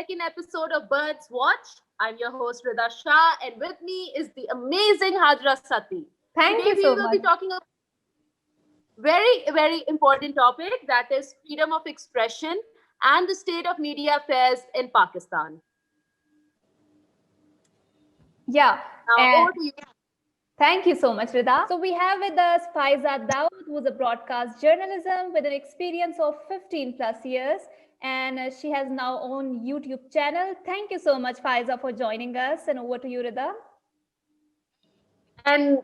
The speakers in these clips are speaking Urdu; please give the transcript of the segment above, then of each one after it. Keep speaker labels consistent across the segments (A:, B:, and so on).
A: second episode of Birds Watch. I'm your host Rida Shah, and with me is the amazing Hajra Sati.
B: Thank
A: Today
B: you so
A: we will
B: much.
A: be talking about very important topic, that is freedom of expression and the state of media affairs in Pakistan.
B: Yeah,
A: Now
B: and
A: over to you.
B: thank you so much, Rida. So we have with us Faiza Dawood, who's a broadcast journalism with an experience of 15 plus years, and she has now own YouTube channel. Thank you so much, Faiza, for joining us. And over to you, Rida.
A: And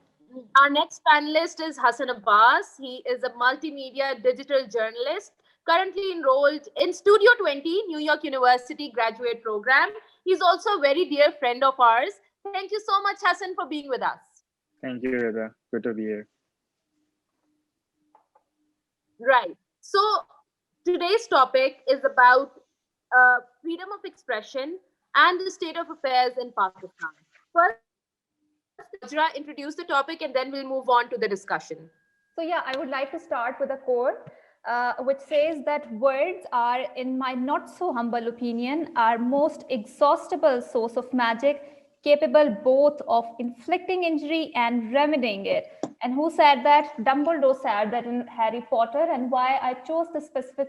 A: our next panelist is Hassan Abbas. He is a multimedia digital journalist currently enrolled in Studio 20, New York University graduate program. He's also a very dear friend of ours. Thank you so much, Hassan, for being with us.
C: Thank you, Rida. Good to be here.
A: Right. So today's topic is about freedom of expression and the state of affairs in Pakistan. First, Hajra introduce the topic and then we'll move on to the discussion.
B: So yeah, I would like to start with a quote which says that words are, in my not so humble opinion, our most exhaustible source of magic, capable both of inflicting injury and remedying it. And who said that? Dumbledore said that in Harry Potter. And why I chose this specific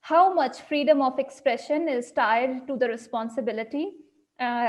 B: how much freedom of expression is tied to the responsibility,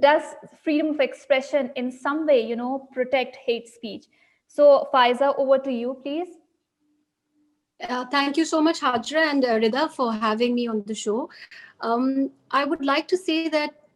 B: does freedom of expression in some way, protect hate speech? So Faiza, over to you, please.
D: Thank you so much, Hajra and Rida, for having me on the show. I would like to say that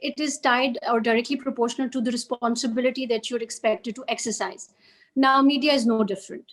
D: it is tied or directly proportional to the responsibility that you're expected to exercise. Now, media is no different.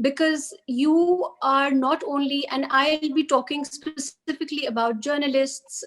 D: Because you are not only, and I'll be talking specifically about journalists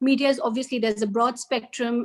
D: media is obviously, there's a broad spectrum,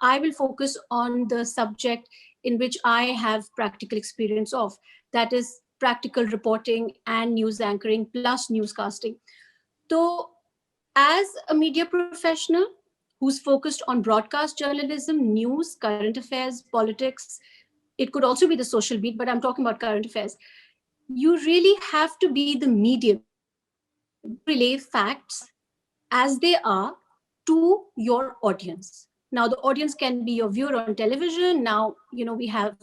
D: I will focus on the subject in which I have practical experience of, that is practical reporting and news anchoring plus newscasting. So as a media professional who's focused on broadcast journalism, news, current affairs, politics, it could also be the social beat, but I'm talking about current affairs. You really have to be the medium, relay facts as they are to your audience. Now, the audience can be your viewer on television. Now, we have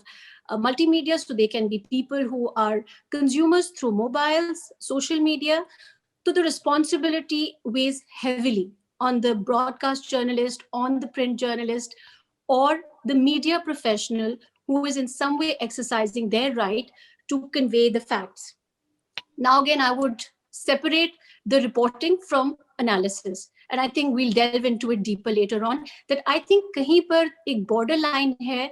D: multimedia, so they can be people who are consumers through mobiles, social media. So the responsibility weighs heavily on the broadcast journalist, on the print journalist, or the media professional who is in some way exercising their right to convey the facts. Now, again, I would separate the reporting from analysis. And I think we'll delve into it deeper later on, that I think kahin par ek borderline hai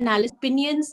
D: analysis opinions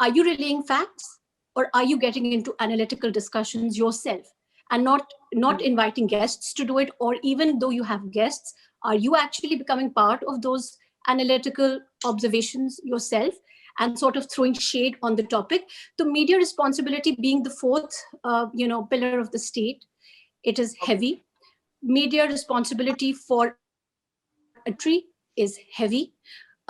D: are you relaying facts or are you getting into analytical discussions yourself and not inviting guests to do it, or even though you have guests, are you actually becoming part of those analytical observations yourself and sort of throwing shade on the topic? The media responsibility being the fourth, pillar of the state, it is heavy. Media responsibility for a country is heavy.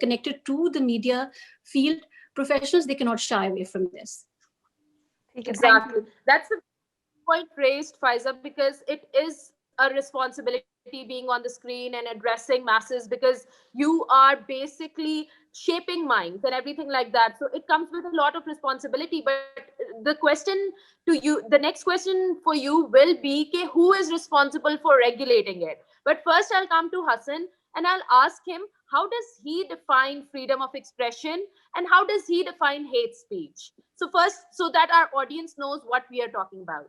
D: connected to the media field, professionals, they cannot shy away from this.
A: Exactly. That's a point raised, Faiza, because it is a responsibility being on the screen and addressing masses, because you are basically shaping minds and everything like that. So it comes with a lot of responsibility. But the question to you, the next question for you will be, who is responsible for regulating it? But first I'll come to Hassan and I'll ask him, how does he define freedom of expression and how does he define hate speech? So first, so that our audience knows what we are talking about.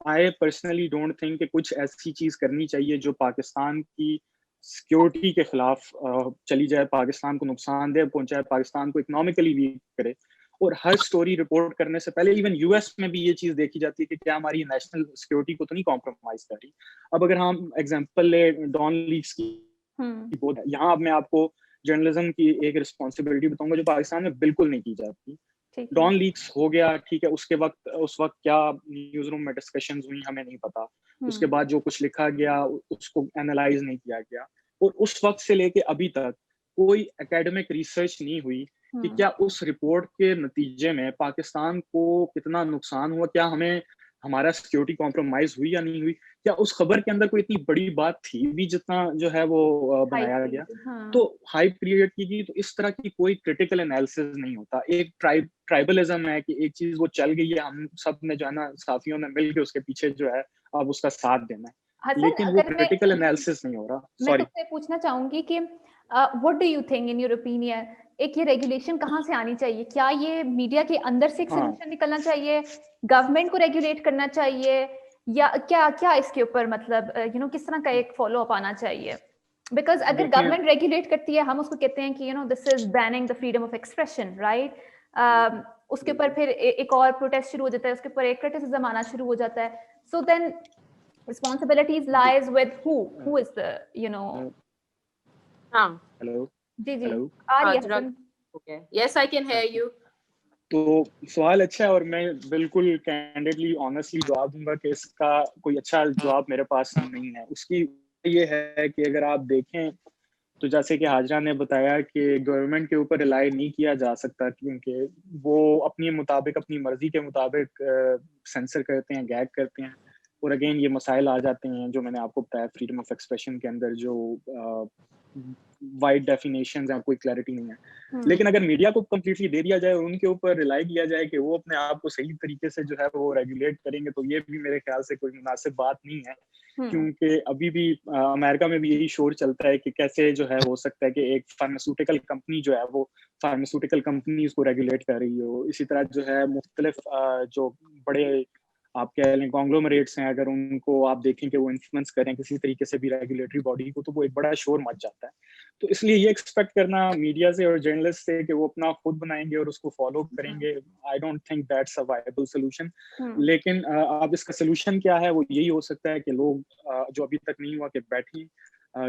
C: I personally don't think کہ کچھ ایسی چیز کرنی چاہیے جو پاکستان کی سیکورٹی کے خلاف چلی جائے, پاکستان کو نقصان دہ پہنچائے, پاکستان کو اکنامکلی ویک کرے. اور ہر سٹوری رپورٹ کرنے سے پہلے ایون یو ایس میں بھی یہ چیز دیکھی جاتی ہے کہ کیا ہماری نیشنل سیکورٹی کو تو نہیں کمپرومائز کر رہی. اب اگر ہم ایگزامپل لیں ڈان لیکس کی, یہاں اب میں آپ کو جرنلزم کی ایک رسپانسبلٹی بتاؤں گا جو پاکستان میں بالکل نہیں کی جاتی. ڈان لیکس ہو گیا, ٹھیک ہے, اس وقت کیا نیوز روم میں ڈسکشنز ہوئی ہمیں نہیں پتا, اس کے بعد جو کچھ لکھا گیا اس کو اینالائز نہیں کیا گیا, اور اس وقت سے لے کے ابھی تک کوئی اکیڈمک ریسرچ نہیں ہوئی کہ کیا اس رپورٹ کے نتیجے میں پاکستان کو کتنا نقصان ہوا, کیا ہمیں ہمارا سیکورٹی کمپرومائز ہوئی یا نہیں ہوئی, کیا اس خبر کے اندر کوئی اتنی بڑی بات تھی بھی جتنا جو ہے وہ بنایا گیا, تو ہائپ کریٹ کی گئی. تو اس طرح کی کوئی کریٹیکل انالیسز نہیں ہوتا. ایک ٹرائبلزم ہے کہ ایک چیز وہ چل گئی ہے, ہم سب نے جو ہے نا صحافیوں نے مل کے اس کے پیچھے جو ہے اب اس کا ساتھ دینا ہے, لیکن وہ کریٹیکل انالیسز نہیں ہو رہا.
B: میں تم سے پوچھنا چاہوں گی کہ what do you think in your opinion ایک یہ ریگولیشن کہاں سے آنی چاہیے؟ کیا یہ میڈیا کے اندر سے ایک سولوشن نکلنا چاہیے, گورنمنٹ کو ریگولیٹ کرنا چاہیے, یا کیا اس کے اوپر مطلب کس طرح کا ایک فالو اپ آنا چاہیے؟ بیکاز اگر گورنمنٹ ریگولیٹ کرتی ہے, ہم اس کو کہتے ہیں کہ this is banning the freedom of expression, right, اس کے اوپر پھر ایک اور پروٹیسٹ شروع ہو جاتا ہے, اس کے اوپر ایک کرٹیسزم آنا شروع ہو جاتا ہے. سو دین responsibilities lies with who is the
C: hello
B: جی آ رہی ہے.
A: Okay, yes, I can hear you.
C: تو سوال اچھا ہے, اور میں بالکل کینڈیڈلی آنیسٹلی جواب دوں گا کہ اس کا کوئی اچھا جواب میرے پاس نہیں ہے. اس کی یہ ہے کہ اگر آپ دیکھیں تو جیسے کہ حاجرہ نے بتایا کہ گورنمنٹ کے اوپر ریلائی نہیں کیا جا سکتا, کیونکہ وہ اپنی مطابق اپنی مرضی کے مطابق سینسر کرتے ہیں, گیگ کرتے ہیں. اور اگین یہ مسائل آ جاتے ہیں جو میں نے آپ کو بتایا فریڈم آف ایکسپریشن کے اندر, جو وائڈ ڈیفینیشنز ہیں, کوئی کلیئرٹی نہیں ہے. لیکن اگر میڈیا کو کمپلیٹلی دے دیا جائے اور ان کے اوپر ریلائی کیا جائے کہ وہ اپنے آپ کو صحیح طریقے سے جو ہے وہ ریگولیٹ کریں گے, تو یہ بھی میرے خیال سے کوئی مناسب بات نہیں ہے. کیونکہ ابھی بھی امریکہ میں بھی یہی شور چلتا ہے کہ کیسے جو ہے ہو سکتا ہے کہ ایک فارماسیوٹیکل کمپنی جو ہے وہ فارماسیوٹیکل کمپنیز کو ریگولیٹ کر رہی ہو. اسی طرح جو ہے مختلف جو بڑے آپ کہہ لیں کانگلومریٹس ہیں, اگر ان کو آپ دیکھیں کہ وہ انفلوئنس کریں کسی طریقے سے بھی ریگولیٹری باڈی کو, تو وہ ایک بڑا شور مچ جاتا ہے. تو اس لیے یہ ایکسپیکٹ کرنا میڈیا سے اور جرنلسٹ سے کہ وہ اپنا خود بنائیں گے اور اس کو فالو کریں گے, I don't think that's a viable solution. لیکن اب اس کا سولوشن کیا ہے, وہ یہی ہو سکتا ہے کہ لوگ جو ابھی تک نہیں ہوا کہ بیٹھیں,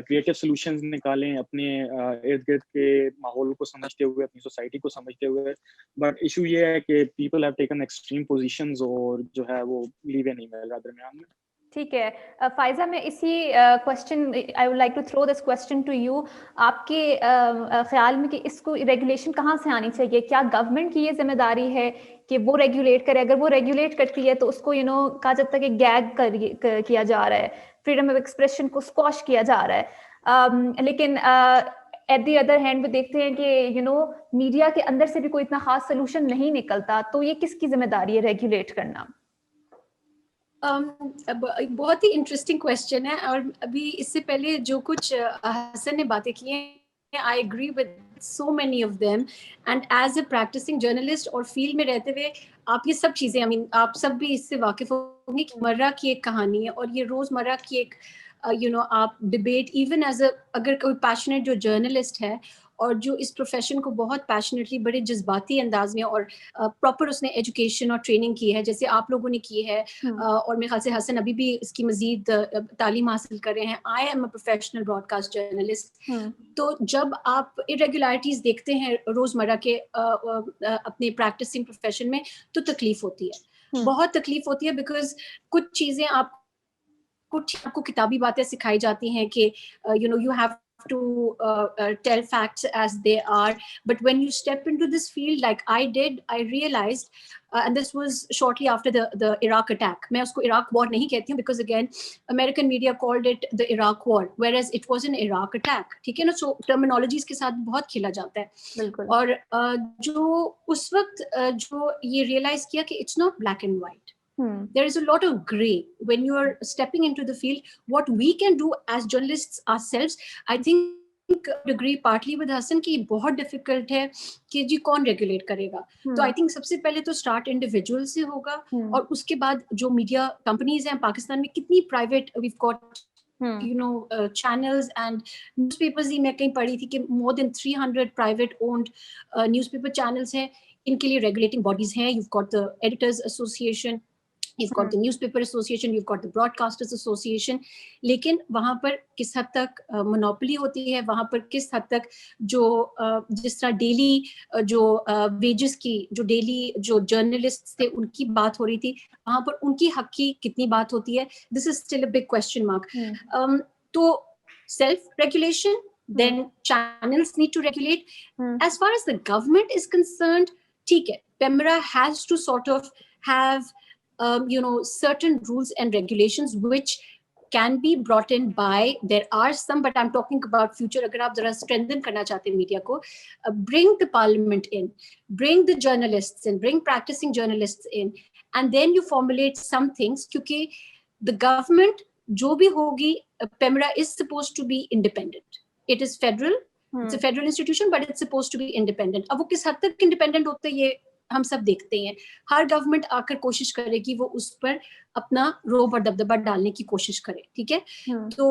C: کریٹو سولوشنز نکالیں اپنے ارد گرد کے ماحول کو سمجھتے ہوئے, اپنی سوسائٹی کو سمجھتے ہوئے. بٹ ایشو یہ ہے کہ people have taken extreme positions, اور جو ہے وہ لیوے نہیں مل رہا درمیان میں.
B: ٹھیک ہے فائزہ, میں اسی question I would like to throw this question to you. آپ کے خیال میں کہ اس کو ریگولیشن کہاں سے آنی چاہیے؟ کیا گورنمنٹ کی یہ ذمہ داری ہے کہ وہ ریگولیٹ کرے؟ اگر وہ ریگولیٹ کرتی ہے تو اس کو کہا جاتا ہے کہ گیگ کیا جا رہا ہے, فریڈم آف ایکسپریشن کو اسکواش کیا جا رہا ہے. لیکن ایٹ دی ادر ہینڈ بھی دیکھتے ہیں کہ میڈیا کے اندر سے بھی کوئی اتنا خاص سولوشن نہیں نکلتا. تو یہ کس کی ذمہ داری ہے ریگولیٹ کرنا؟
D: بہت ہی انٹرسٹنگ کویسچن ہے. اور ابھی اس سے پہلے جو کچھ حسن نے باتیں کی ہیں, I agree with so many of them. And as a practicing journalist اور فیلڈ میں رہتے ہوئے آپ یہ سب چیزیں آپ سب بھی اس سے واقف ہوں گے کہ مرہ کی ایک کہانی ہے, اور یہ روزمرہ کی ایک آپ ڈبیٹ, ایون ایز اگر کوئی پیشنیٹ جو جرنلسٹ ہے اور جو اس پروفیشن کو بہت پیشنیٹلی بڑے جذباتی انداز میں اور پراپر اس نے ایجوکیشن اور ٹریننگ کی ہے جیسے آپ لوگوں نے کی ہے, اور میرے خیال سے حسن ابھی بھی اس کی مزید تعلیم حاصل کر رہے ہیں. I am a professional broadcast journalist. تو جب آپ ارریگولرٹیز دیکھتے ہیں روزمرہ کے اپنے پریکٹسنگ پروفیشن میں تو تکلیف ہوتی ہے, بہت تکلیف ہوتی ہے. بیکاز کچھ چیزیں آپ کو کتابی باتیں سکھائی جاتی ہیں کہ you have to tell facts as they are, but when you step into this field like I did, I realized and this was shortly after the Iraq attack. میں اس کو Iraq war نہیں کہتی ہوں because again American media called it the Iraq war, whereas it was an Iraq attack. ٹھیک ہے نا, so terminologies کے ساتھ بہت کھیلا جاتا ہے. اور جو اس وقت جو یہ ریئلائز کیا کہ it's not black and white. There is a lot of gray when you are stepping into the field. What we can do as journalists ourselves, I think agree partly with Hassan کہ بہت ڈیفیکلٹ ہے کہ جی کون ریگولیٹ کرے گا. تو آئی تھنک سب سے پہلے تو اسٹارٹ انڈیویجول سے ہوگا, اور اس کے بعد جو میڈیا کمپنیز ہیں پاکستان میں کتنی private we've got channels and newspapers ہی میں کہیں پڑھی تھی کہ more than 300 private owned newspaper channels ہیں, ان کے لیے regulating bodies ہیں. You've got the Editors Association, you've got the Newspaper Association, you've got the Broadcasters Association. لیکن وہاں پر کس حد تک منوپلی ہوتی ہے, وہاں پر کس حد تک جو جس طرح ڈیلی جو ویجز کی جو ڈیلی جو جرنلسٹ تھے ان کی بات ہو رہی تھی, وہاں پر ان کی حق کی کتنی بات ہوتی ہے. This is still a big question mark. تو self regulation, then channels need to regulate. As far as the government is concerned, ٹھیک ہے, PEMRA has to sort of have certain rules and regulations which can be brought in by, there are some, but I'm talking about future. اگر آپ ذرا strengthen کرنا چاہتے ہیں میڈیا کو, bring the parliament in, bring the journalists in, bring practicing journalists in, and then you formulate some things. کیونکہ the government جو بھی ہوگی, PEMRA is supposed to be independent. It is federal, it's a federal institution, but it's supposed to be independent. اب وہ کس حد تک independent ہوتے ہیں یہ ہم سب دیکھتے ہیں. ہر گورنمنٹ آ کر کوشش کرے گی وہ اس پر اپنا روب اور دبدبہ ڈالنے کی کوشش کرے, ٹھیک ہے. تو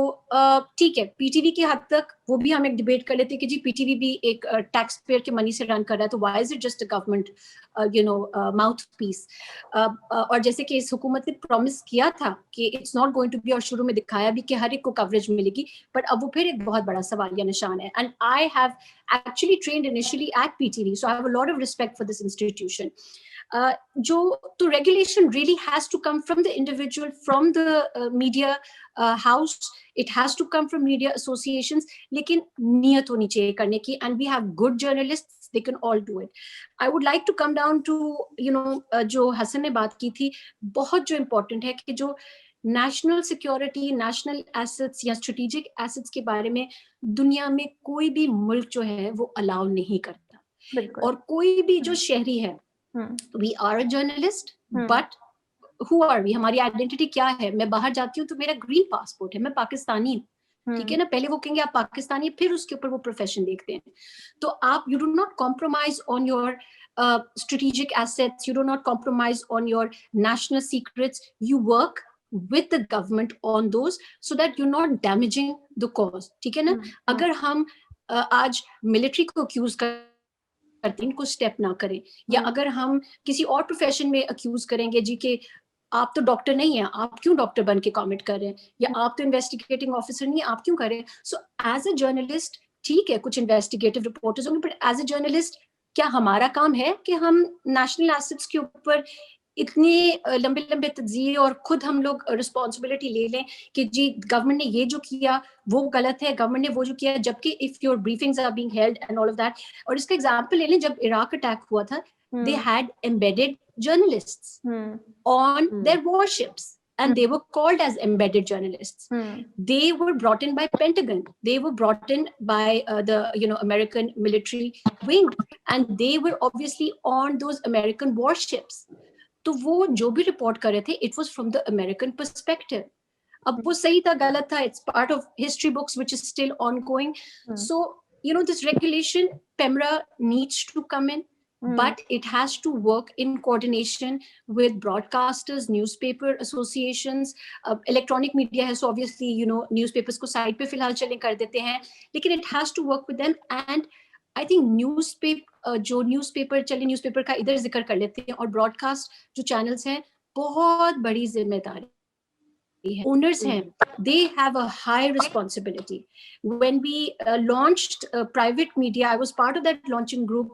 D: ٹھیک ہے, پی ٹی وی کی حد تک وہ بھی ہم ایک ڈبیٹ کر لیتے کہ جی پی ٹی وی بھی ایک ٹیکس پیئر کے منی سے رن کر رہا ہے, تو why is it just a government mouthpiece. اور جیسے کہ اس حکومت نے پرومس کیا تھا کہ it's not going to be, اور شروع میں دکھایا بھی کہ ہر ایک کو کوریج ملے گی, بٹ اب وہ پھر ایک بہت بڑا سوالیہ نشان ہے. And I have actually trained initially at PTV, so I have a lot of respect for this institution. So regulation really has to come from the individual, from the media house. It has to come from media associations. Lekin niyat honi chahiye karne ki, and we have good journalists, they can all do it. I would like to come down to jo Hassan ne baat ki thi, bahut jo important hai ki jo national security, national assets یا اسٹریٹجک ایسٹس کے بارے میں دنیا میں کوئی بھی ملک جو ہے وہ الاؤ نہیں کرتا. اور کوئی بھی جو شہری ہے, we are a journalist, but who are we, ہماری آئیڈینٹی کیا ہے. میں باہر جاتی ہوں تو میرا گرین پاسپورٹ ہے, میں پاکستانی ہوں, ٹھیک ہے نا. پہلے وہ کہیں گے آپ پاکستانی, پھر اس کے اوپر وہ پروفیشن دیکھتے ہیں. تو آپ you do not compromise on your strategic assets, you do not compromise on your national secrets, you work with the government on those so that you're not damaging the cause, ٹھیک ہے نا. اگر ہم آج ملٹری کو اکیوز کرتے ہیں کو اسٹیپ نہ کریں, یا اگر ہم کسی اور پروفیشن میں اکیوز کریں گے جی کہ آپ تو ڈاکٹر نہیں ہیں, آپ کیوں ڈاکٹر بن کے کامنٹ کر رہے ہیں, یا آپ تو انویسٹیگیٹنگ آفیسر نہیں ہیں, آپ کیوں کر رہے ہیں. سو ایز اے جرنلسٹ ٹھیک ہے کچھ انویسٹیگیٹو رپورٹرز ہوں گے, بٹ ایز اے جرنلسٹ کیا ہمارا کام ہے کہ ہم نیشنل ایسٹس کے اوپر اتنے لمبے لمبے تجزیے اور خود ہم لوگ رسپانسبلٹی لے لیں کہ جی گورنمنٹ نے یہ جو کیا وہ غلط ہے, گورنمنٹ نے وہ جو کیا, جبکہ if your briefings are being held and all of that. اور اس کا ایگزامپل لے لیں, جب عراق اٹیک ہوا تھا, they had embedded journalists on their warships, and they were called as embedded journalists. They were brought in by Pentagon, they were brought in by the American military wing, and they were obviously on those American warships. تو وہ جو بھی رپورٹ کر رہے تھے it was from the American perspective. اب وہ صحیح تھا غلط تھا, it's part of history books which is still on going. So this regulation PEMRA needs to come in, but it has to work in coordination with broadcasters, newspaper associations, electronic media ہے, so obviously newspapers کو side پہ فی الحال چلیں کر دیتے ہیں, لیکن it has to work with them. And I think جو نیوز پیپر چلے, نیوز پیپر کا ادھر ذکر کر لیتے ہیں, اور براڈ کاسٹ جو چینلس ہیں بہت بڑی ذمہ داری ہے, اونرز ہیں, they have a high responsibility. When we launched private media, I was part of that launching group.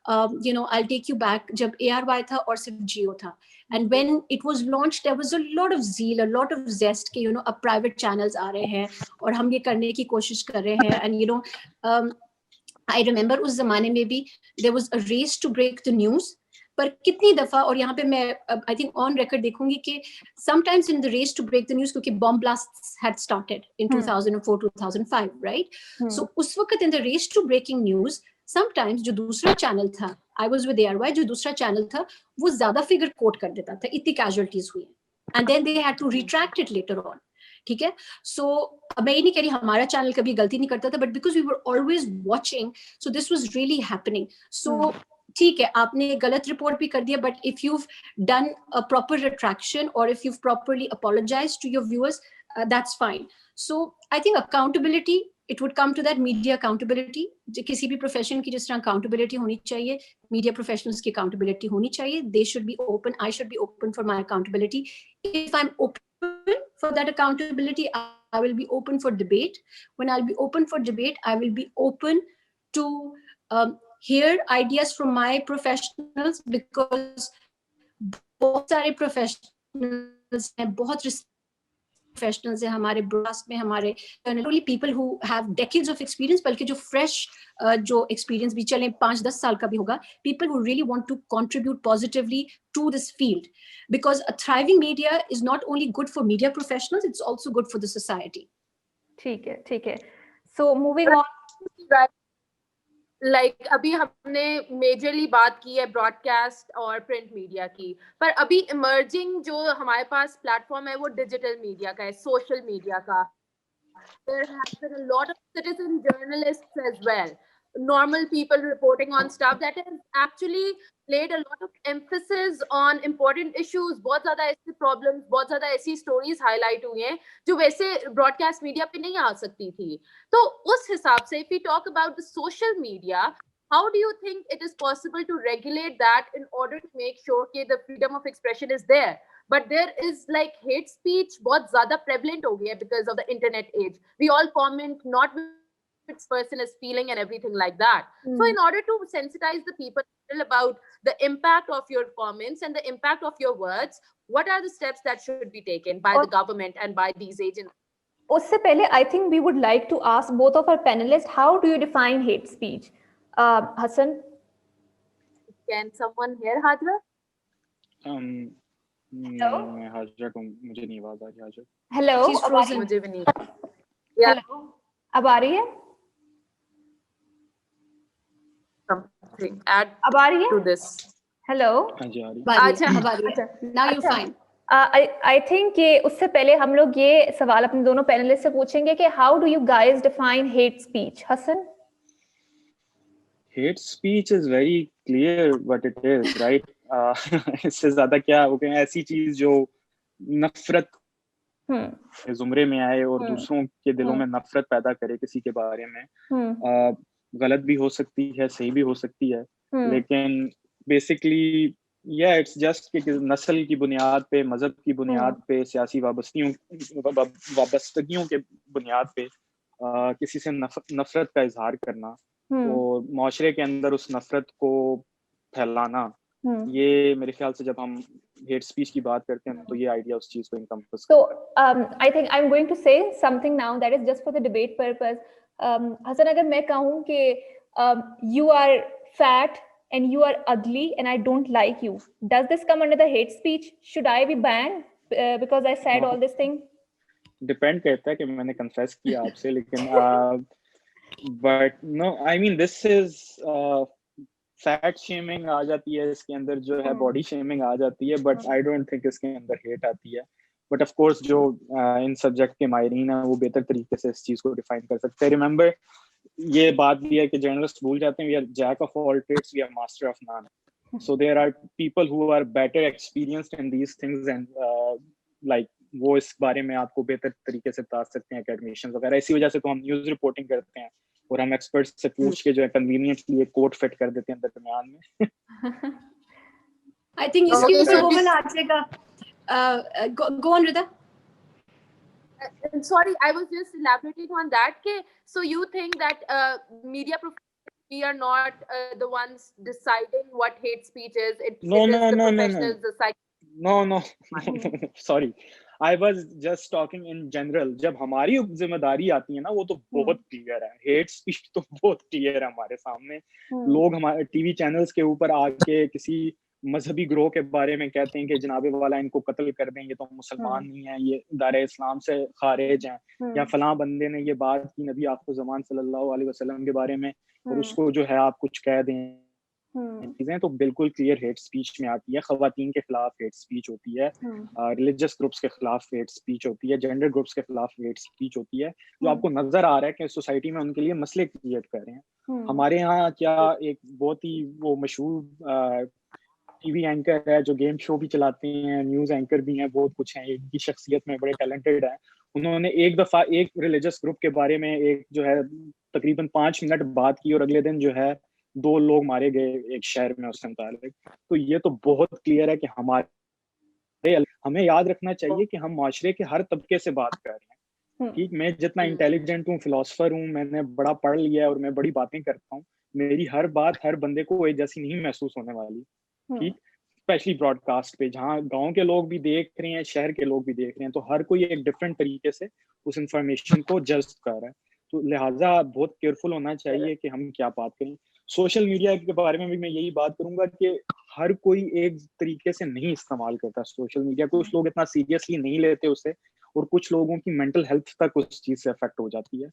D: I'll take you back جب ARY تھا اور صرف Jio تھا, and when it was launched there was a lot of zeal, a lot of zest کہ اب private channels آ رہے ہیں اور ہم یہ کرنے کی کوشش کر رہے ہیں. And I remember اس زمانے میں بھی there was a race to break the news, پر کتنی دفعہ, اور یہاں پہ میں I think on record دیکھوں گی کہ sometimes in the race to break the news, کیونکہ bomb blasts had started in 2004-2005, right? So اس وقت in the race to breaking news, sometimes جو دوسرا چینل تھا, I was with ARY, جو دوسرا چینل تھا وہ زیادہ فگر کوٹ کر دیتا تھا, اتنی casualties ہوئی, and then they had to retract it later on. ٹھیک ہے. سو میں یہ نہیں کہہ رہی ہمارا چینل کبھی غلطی نہیں کرتا تھا, but because we were always watching, so this was really happening. So ٹھیک ہے آپ نے غلط رپورٹ بھی کر دیا, but if you done proper retraction اور if you properly apologise to your viewers, that's fine. So I think accountability, it would come to that media accountability. کسی بھی profession کی جس طرح accountability ہونی چاہیے, media professionals کی accountability ہونی چاہیے. They should be open. I should be open for my accountability. If I'm open for that accountability, I will be open for debate. When I'll be open for debate, I will be open to hear ideas from my professionals, because بہت سارے professionals ہیں, بہت professionals ہیں ہمارے براڈکاسٹ میں, ہمارے not only people who have decades of experience, بلکہ جو fresh جو experience بھی چلیں 5-10 سال کا بھی ہوگا, people who really want to contribute positively to this field, because a thriving media is not only good for media professionals, it's also good for the society.
B: ٹھیک ہے, ٹھیک ہے. So moving on.
A: لائک ابھی ہم نے میجرلی بات کی ہے براڈ کاسٹ اور پرنٹ میڈیا کی, پر ابھی ایمرجنگ جو ہمارے پاس پلیٹ فارم ہے وہ ڈیجیٹل میڈیا کا ہے, سوشل میڈیا کا. There have been a lot of citizen journalists as well, normal people reporting on stuff that has actually laid a lot of emphasis on important issues. بہت زیادہ ایسی problems, بہت زیادہ ایسی stories highlight ہوئی ہیں جو ویسے broadcast media پہ نہیں آ سکتی تھی. تو اس حساب سے if we talk about the social media, how do you think it is possible to regulate that in order to make sure that the freedom of expression is there? But there is like hate speech بہت زیادہ prevalent ہو گئی ہے because of the internet age. We all comment not which person is feeling and everything like that. So in order to sensitize the people about the impact of your comments and the impact of your words, what are the steps that should be taken by the government and by these agents?
B: اس سے پہلے I think we would like to ask both of our panelists, how do you define hate speech? Hassan?
A: Can someone hear Hajra?
C: میں حاجرہ کو مجھے نہیں آواز آ رہی. حاجرہ
B: Hello?
D: She's frozen.
A: مجھے بھی نہیں.
B: Hello? اب آ رہی ہے؟
A: Something add
B: اب آ رہی ہے
A: to this.
B: Hello?
C: ہاں جی آ رہی.
D: Now you're fine.
B: I think کہ اس سے پہلے ہم لوگ یہ سوال اپنے دونوں پینلسٹ سے پوچھیں گے کہ how do you guys define hate speech? Hassan?
C: Hate speech is very clear what it is, right? اس سے زیادہ کیا ہو گیا, ایسی چیز جو نفرت زمرے میں آئے اور دوسروں کے دلوں میں نفرت پیدا کرے کسی کے بارے میں. غلط بھی ہو سکتی ہے, صحیح بھی ہو سکتی ہے, لیکن بیسکلی اٹس جسٹ کہ نسل کی بنیاد پہ, مذہب کی بنیاد پہ, سیاسی وابستگیوں کے بنیاد پہ کسی سے نفرت کا اظہار کرنا اور معاشرے کے اندر اس نفرت کو پھیلانا, یہ میرے خیال سے جب ہم ہیٹ اسپیچ کی بات کرتے ہیں تو یہ آئیڈیا اس چیز کو انکمپس کرتا ہے.
B: So I think I'm going to say something now that is just for the debate purpose. Hassan, اگر میں کہوں کہ you are fat and you are ugly and I don't like you, does this come under the hate speech? Should I be banned because I said all this thing?
C: Depend کرتا ہے کہ میں نے کنفیس کیا آپ سے, لیکن but no I mean this is fat shaming آ جاتی ہے اس کے اندر, جو ہے باڈی شیمنگ آ جاتی ہے, بٹ آئی ڈونٹ تھنک اس کے اندر ہیٹ آتی ہے. بٹ آف کورس جو ان سبجیکٹ کے ماہرین ہیں وہ بہتر طریقے سے اس چیز کو ڈیفائن کر سکتے ہیں. ریممبر یہ بات بھی ہے کہ جرنلسٹ بھول جاتے ہیں, we are jack of all trades, we are master of none. So there are people who are better experienced in these things and like وہ اس بارے میں آپ کو بہتر طریقے سے بتا سکتے ہیں, اکیڈمیشین وغیرہ. اسی وجہ سے تو ہم نیوز رپورٹنگ کرتے ہیں اور ہم ایکسپرٹ سے پوچھ کے جو ہے کنوینئنٹلی ایک کوٹ فٹ کر دیتے ہیں درمیان میں.
D: I think اس کے اوپر وہ آ جائے گا. Go on, Rida.
A: Sorry, I was just elaborating on that. So you think that media we are not the ones deciding what hate speech is? It is the professionals deciding.
C: No. Sorry. I was just talking in general. جب ہماری ذمہ داری آتی ہے نا وہ تو بہت کلیئر ہے. ہیٹ اسپیچ تو بہت کلیئر ہے ہمارے سامنے. لوگ ہمارے ٹی وی چینلز کے اوپر آ کے کسی مذہبی گروہ کے بارے میں کہتے ہیں کہ جناب والا ان کو قتل کر دیں, یہ تو مسلمان نہیں ہیں, یہ دائرۂ اسلام سے خارج ہیں, یا فلاں بندے نے یہ بات کی نبی آخر زمان صلی اللہ علیہ وسلم کے بارے میں اور اس کو جو ہے آپ کچھ کہہ دیں چیزیں تو بالکل کلیئر ہیٹ اسپیچ میں آتی ہے. خواتین کے خلاف ہیٹ اسپیچ ہوتی ہے, ریلیجس گروپس کے خلاف ہیٹ اسپیچ ہوتی ہے, جینڈر گروپس کے خلاف ہیٹ اسپیچ ہوتی ہے, جو آپ کو نظر آ رہا ہے کہ سوسائٹی میں ان کے لیے مسئلے کریٹ کر رہے ہیں. ہمارے یہاں کیا ایک بہت ہی وہ مشہور ٹی وی اینکر ہے جو گیم شو بھی چلاتے ہیں, نیوز اینکر بھی ہیں, بہت کچھ ہیں, ایک کی شخصیت میں بڑے ٹیلنٹڈ ہیں. انہوں نے ایک دفعہ ایک ریلیجس گروپ کے بارے میں ایک جو ہے تقریباً 5 منٹ بات کی, اور اگلے دن جو ہے 2 لوگ مارے گئے ایک شہر میں اس سے متعلق. تو یہ تو بہت کلیئر ہے کہ ہمیں یاد رکھنا چاہیے کہ ہم معاشرے کے ہر طبقے سے بات کر رہے ہیں. ٹھیک, میں جتنا انٹیلیجنٹ ہوں, فلاسفر ہوں, میں نے بڑا پڑھ لیا ہے اور میں بڑی باتیں کرتا ہوں, میری ہر بات ہر بندے کو ایک جیسی نہیں محسوس ہونے والی. ٹھیک, اسپیشلی براڈ کاسٹ پہ جہاں گاؤں کے لوگ بھی دیکھ رہے ہیں, شہر کے لوگ بھی دیکھ رہے ہیں, تو ہر کوئی ایک ڈفرینٹ طریقے سے اس انفارمیشن کو جذب کر رہا ہے. تو لہٰذا بہت کیئرفل ہونا چاہیے کہ ہم کیا بات کریں. سوشل میڈیا کے بارے میں بھی میں یہی بات کروں گا کہ ہر کوئی ایک طریقے سے نہیں استعمال کرتا سوشل میڈیا. کچھ لوگ اتنا سیریسلی نہیں لیتے اسے, اور کچھ لوگوں کی مینٹل ہیلتھ تک اس چیز سے افیکٹ ہو جاتی ہے.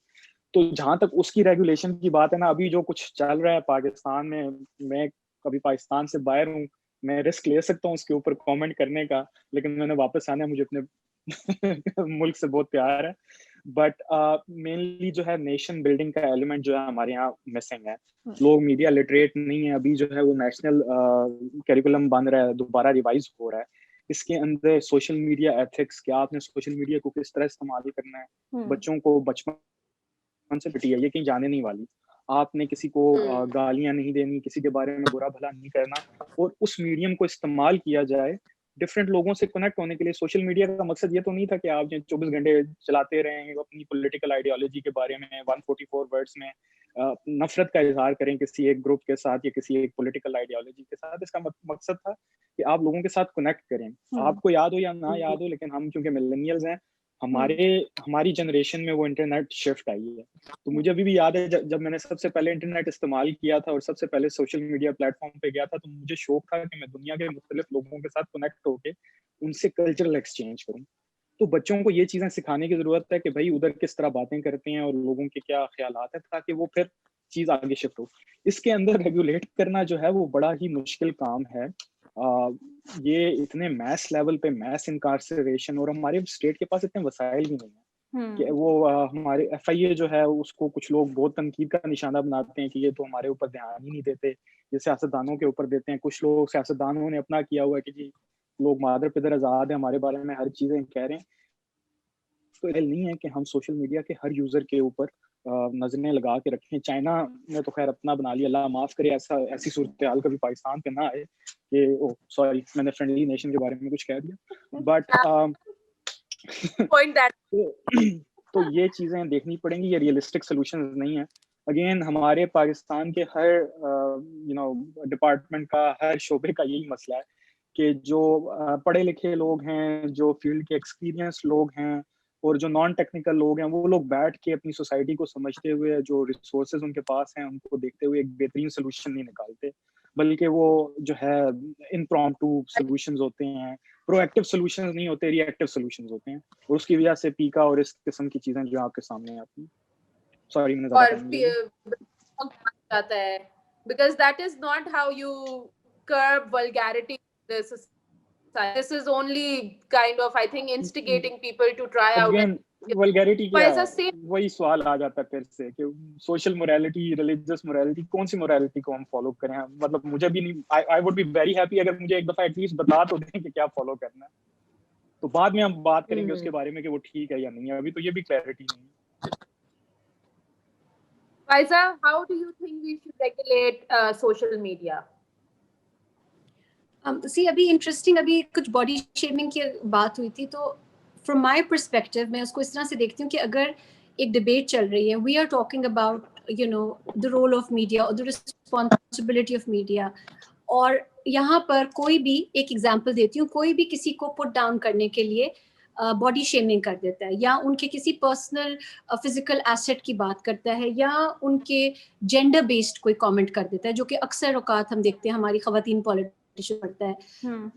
C: تو جہاں تک اس کی ریگولیشن کی بات ہے نا, ابھی جو کچھ چل رہا ہے پاکستان میں کبھی پاکستان سے باہر ہوں, میں رسک لے سکتا ہوں اس کے اوپر کامنٹ کرنے کا, لیکن میں نے واپس آنا ہے, مجھے اپنے ملک سے بہت پیار ہے. بٹ مینلی جو ہے نیشن بلڈنگ کا ایلیمنٹ جو ہے ہمارے یہاں مسنگ ہے. لوگ میڈیا لٹریٹ نہیں ہے. ابھی جو ہے وہ نیشنل کیریکولم بن رہا ہے, دوبارہ ریوائز ہو رہا ہے. اس کے اندر سوشل میڈیا ایتھکس, کیا آپ نے سوشل میڈیا کو کس طرح استعمال کرنا ہے, بچوں کو بچپن سے بٹی ہے, یہ کہیں جانے نہیں والی. آپ نے کسی کو گالیاں نہیں دینی, کسی کے بارے میں برا بھلا نہیں کرنا, اور اس میڈیم کو استعمال کیا جائے ڈفرینٹ لوگوں سے کنیکٹ ہونے کے لیے. سوشل میڈیا کا مقصد یہ تو نہیں تھا کہ آپ 24 گھنٹے چلاتے رہیں, اپنی پولیٹیکل آئیڈیالوجی کے بارے میں 144 ورڈز میں نفرت کا اظہار کریں کسی ایک گروپ کے ساتھ یا کسی ایک پولیٹیکل آئیڈیالوجی کے ساتھ. اس کا مقصد تھا کہ آپ لوگوں کے ساتھ کنیکٹ کریں. آپ کو یاد ہو یا نہ یاد ہو, لیکن ہم کیونکہ ملینیلز ہیں, ہماری جنریشن میں وہ انٹرنیٹ شفٹ آئی ہے. تو مجھے ابھی بھی یاد ہے جب میں نے سب سے پہلے انٹرنیٹ استعمال کیا تھا اور سب سے پہلے سوشل میڈیا پلیٹ فارم پہ گیا تھا, تو مجھے شوق تھا کہ میں دنیا کے مختلف لوگوں کے ساتھ کنیکٹ ہو کے ان سے کلچرل ایکسچینج کروں. تو بچوں کو یہ چیزیں سکھانے کی ضرورت ہے کہ بھائی ادھر کس طرح باتیں کرتے ہیں اور لوگوں کے کیا خیالات ہیں, تاکہ وہ پھر چیز آگے شفٹ ہو. اس کے اندر ریگولیٹ کرنا جو ہے وہ بڑا ہی مشکل کام ہے. یہ اتنے میس لیول پہ میس انکارسریشن, اور ہمارے اسٹیٹ کے پاس اتنے وسائل بھی نہیں ہیں کہ وہ ہمارے ایف آئی اے جو ہے اس کو کچھ لوگ بہت تنقید کا نشانہ بناتے ہیں کہ یہ تو ہمارے اوپر دھیان ہی نہیں دیتے, یہ سیاستدانوں کے اوپر دیتے ہیں. کچھ لوگ سیاستدانوں نے اپنا کیا ہوا ہے کہ جی لوگ مادر پدر آزاد ہیں, ہمارے بارے میں ہر چیزیں کہہ رہے ہیں. تو یہ نہیں ہے کہ ہم سوشل میڈیا کے ہر یوزر کے اوپر نظریں لگا کے رکھیں. چائنا نے تو خیر اپنا بنا لیا, اللہ معاف کرے ایسی صورتحال کبھی پاکستان پہ نہ آئے کہ سوری میں نے فرینڈلی نیشن کے بارے میں کچھ کہہ دیا. بٹ تو یہ چیزیں دیکھنی پڑیں گی, یہ ریئلسٹک سولوشنز نہیں ہیں. اگین ہمارے پاکستان کے ہر ڈپارٹمنٹ کا, ہر شعبے کا یہی مسئلہ ہے کہ جو پڑھے لکھے لوگ ہیں, جو فیلڈ کے ایکسپیرینس لوگ ہیں, اور جو نان ٹیکنیکل لوگ ہیں, وہ لوگ بیٹھ کے اپنی سوسائٹی کو سمجھتے ہوئے, جو ریسورسز ان کے پاس ہیں ان کو دیکھتے ہوئے ایک بہترین سولوشن نہیں نکالتے, بلکہ وہ جو ہے امپرومپٹو سولوشنز ہوتے ہیں, پرو ایکٹیو سولوشنز نہیں ہوتے, ری ایکٹیو سولوشنز ہوتے ہیں. اور اس کی وجہ سے پیکا اور اس قسم کی چیزیں جو آپ کے سامنے آتی ہیں. سوری میں نے
A: جاتا ہے because that is not how you curb vulgarity in this society. This is only kind of, I think, instigating people to try out.
C: Vulgarity کیا ہے, وہی سوال آ جاتا ہے پھر سے کہ سوشل موریلٹی, ریلیجیس موریلٹی, کون سی موریلٹی کو ہم فالو کریں. مطلب مجھے بھی نہیں, I would be very happy اگر مجھے ایک دفعہ ایٹ لیسٹ بتا تو دیں کہ کیا فالو کرنا ہے. تو بعد میں ہم بات کریں گے اس کے بارے میں کہ وہ ٹھیک ہے یا نہیں ہے. ابھی تو یہ بھی کلیئرٹی نہیں ہے.
A: Faiza, how do you think we should regulate social media?
D: سی ابھی انٹرسٹنگ, ابھی کچھ باڈی شیمنگ کی بات ہوئی تھی, تو فرام مائی پرسپیکٹو میں اس کو اس طرح سے دیکھتی ہوں کہ اگر ایک ڈبیٹ چل رہی ہے, we are talking about the role of media اور دا رسپانسبلٹی آف میڈیا, اور یہاں پر کوئی بھی ایک ایگزامپل دیتی ہوں, کوئی بھی کسی کو پٹ ڈاؤن کرنے کے لیے باڈی شیمنگ کر دیتا ہے, یا ان کے کسی پرسنل فزیکل ایسٹ کی بات کرتا ہے, یا ان کے جینڈر بیسڈ کوئی کامنٹ کر دیتا ہے, جو کہ اکثر اوقات ہم دیکھتے ہیں ہماری خواتین پولیٹیشین پڑتا ہے.